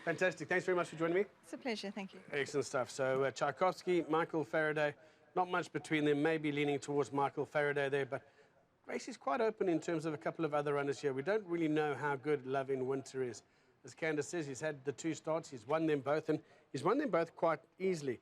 Fantastic. Thanks very much for joining me. It's a pleasure. Thank you. Excellent stuff. So Tchaikovsky, Michael Faraday, not much between them, maybe leaning towards Michael Faraday there, but race is quite open in terms of a couple of other runners here. We don't really know how good Love in Winter is. As Candace says, he's had the 2 starts, he's won them both, and he's won them both quite easily.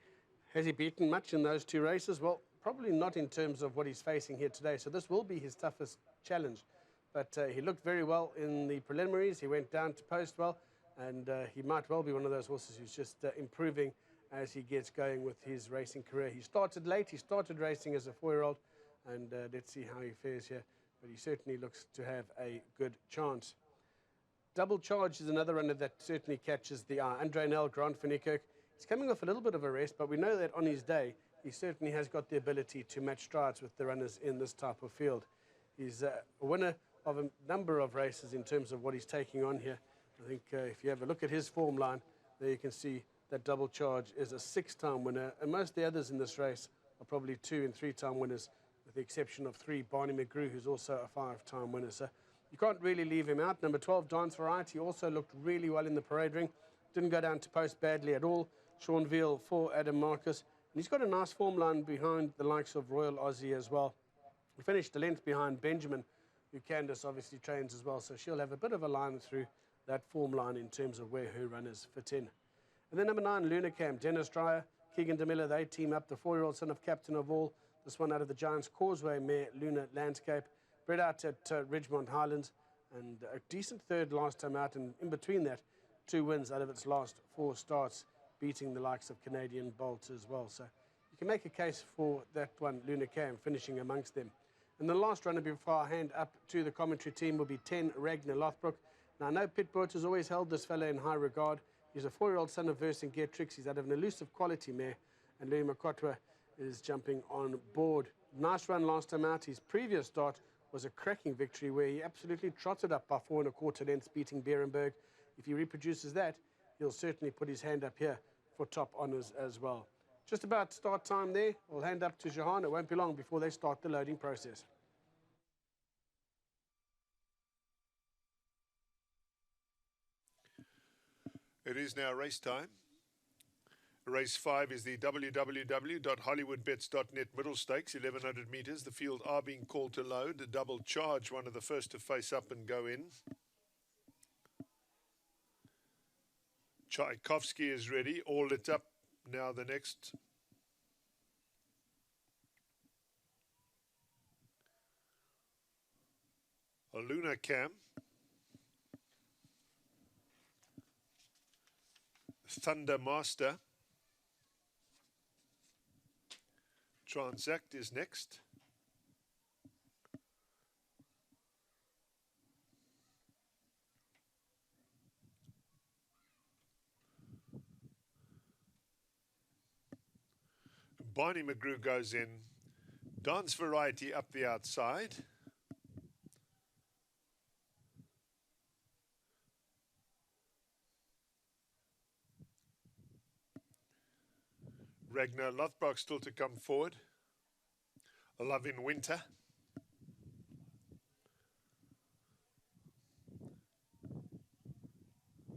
Has he beaten much in those 2 races? Well, probably not in terms of what he's facing here today, so this will be his toughest challenge. But he looked very well in the preliminaries, he went down to post well, and he might well be one of those horses who's just improving as he gets going with his racing career. He started late, he started racing as a 4-year-old, and let's see how he fares here. But he certainly looks to have a good chance. Double Charge is another runner that certainly catches the eye. Andre Nel, Grant van Niekerk, he's coming off a little bit of a rest, but we know that on his day, he certainly has got the ability to match strides with the runners in this type of field. He's a winner of a number of races in terms of what he's taking on here. I think if you have a look at his form line, there you can see that Double Charge is a 6-time winner, and most of the others in this race are probably 2- and 3-time winners, with the exception of 3, Barney McGrew, who's also a 5-time winner. So you can't really leave him out. Number 12, Dance Variety, also looked really well in the parade ring. Didn't go down to post badly at all. Sean Veal for Adam Marcus. And he's got a nice form line behind the likes of Royal Aussie as well. He finished a length behind Benjamin, who Candace obviously trains as well. So she'll have a bit of a line through that form line in terms of where her runners fit in. And then number 9, Luna Cam, Dennis Dreyer, Keegan DeMiller, they team up. The 4-year-old son of Captain of All. This one out of the Giants Causeway mare, Luna Landscape. Bred out at Ridgemont Highlands, and a decent 3rd last time out, and in between that, 2 wins out of its last 4 starts, beating the likes of Canadian Bolt as well. So you can make a case for that one, Luna Cam, finishing amongst them. And the last runner before I hand up to the commentary team will be 10, Ragnar Lothbrook. Now I know Pit Burt has always held this fella in high regard. He's a 4-year-old son of Verse and Getrix. He's out of an elusive quality mare, and Louis Makotwa is jumping on board. Nice run last time out. His previous start was a cracking victory where he absolutely trotted up by 4 1/4 lengths, beating Berenberg. If he reproduces that, he'll certainly put his hand up here for top honours as well. Just about start time there. We'll hand up to Jahan. It won't be long before they start the loading process. It is now race time. Race 5 is the www.hollywoodbets.net Middle Stakes, 1100 metres. The field are being called to load. The Double Charge, one of the first to face up and go in. Tchaikovsky is ready, all lit up. Now the next. A Luna Cam. Thunder Master. Transact is next. Barney McGrew goes in. Dance Variety up the outside. Ragnar Lothbrock still to come forward. Love in Winter.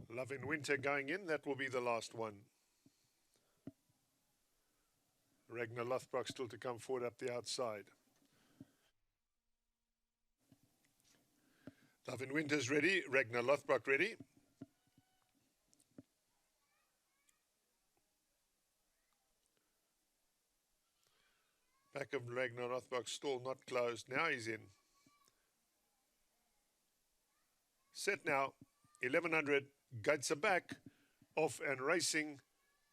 Love in Winter going in. That will be the last one. Ragnar Lothbrock still to come forward up the outside. Love in Winter's ready. Ragnar Lothbrock ready. Back of Ragnar Lothbrock stall not closed. Now he's in. Set now. 1100. Gates are back. Off and racing.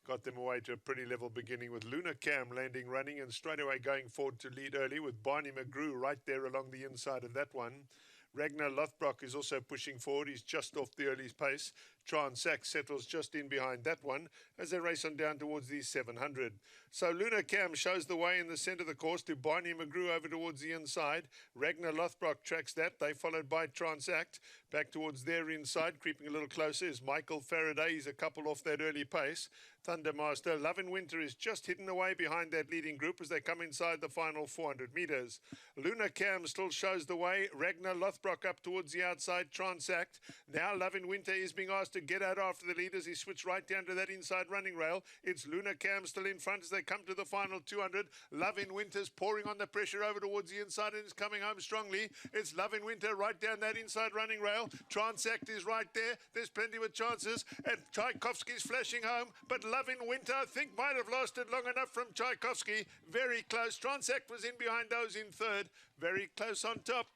Got them away to a pretty level beginning with Luna Cam landing, running, and straight away going forward to lead early with Barney McGrew right there along the inside of that one. Ragnar Lothbrock is also pushing forward. He's just off the early pace. Transact settles just in behind that one as they race on down towards the 700. So Luna Cam shows the way in the centre of the course to Barney McGrew over towards the inside. Ragnar Lothbrock tracks that. They followed by Transact. Back towards their inside, creeping a little closer is Michael Faraday. He's a couple off that early pace. Thundermaster. Love in Winter is just hidden away behind that leading group as they come inside the final 400 metres. Luna Cam still shows the way. Ragnar Lothbrock up towards the outside. Transact. Now Love in Winter is being asked to get out after the leaders. He switched right down to that inside running rail. It's Luna Cam still in front as they come to the final 200. Love in Winter's pouring on the pressure over towards the inside and is coming home strongly. It's Love in Winter right down that inside running rail. Transact is right there. There's plenty of chances. And Tchaikovsky's flashing home. But Love in Winter, I think, might have lasted long enough from Tchaikovsky. Very close. Transact was in behind those in third. Very close on top.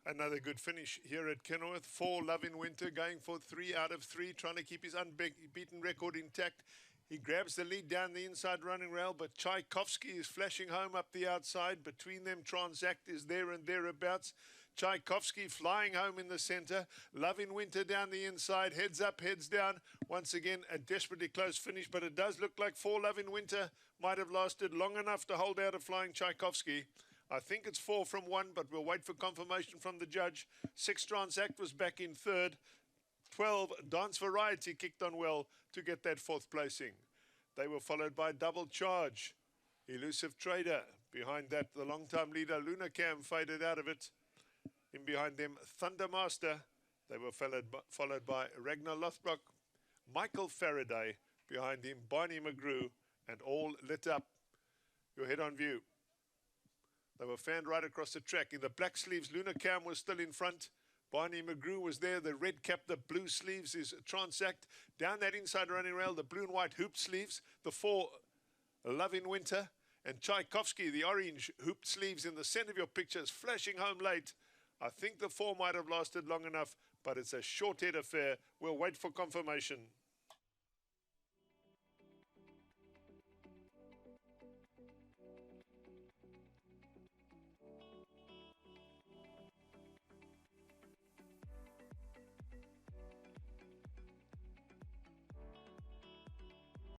Another good finish here at Kenilworth. 4 Love in Winter going for 3 out of 3, trying to keep his unbeaten record intact. He grabs the lead down the inside running rail, but Tchaikovsky is flashing home up the outside. Between them, Transact is there and thereabouts. Tchaikovsky flying home in the centre. Love in Winter down the inside. Heads up, heads down. Once again, a desperately close finish, but it does look like 4 Love in Winter might have lasted long enough to hold out a flying Tchaikovsky. I think it's 4 from 1, but we'll wait for confirmation from the judge. 6 Transact was back in third. 12 Dance Variety kicked on well to get that 4th placing. They were followed by Double Charge. Elusive Trader. Behind that, the long-time leader, Luna Cam, faded out of it. In behind them, Thundermaster. They were followed by Ragnar Lothbrock. Michael Faraday. Behind him, Barney McGrew. And all lit up. Your head on view. They were fanned right across the track. In the black sleeves, Luna Cam was still in front. Barney McGrew was there. The red cap, the blue sleeves is Transact. Down that inside running rail, the blue and white hooped sleeves. The 4 Love in Winter. And Tchaikovsky, the orange hooped sleeves in the center of your pictures, flashing home late. I think the 4 might have lasted long enough, but it's a short head affair. We'll wait for confirmation.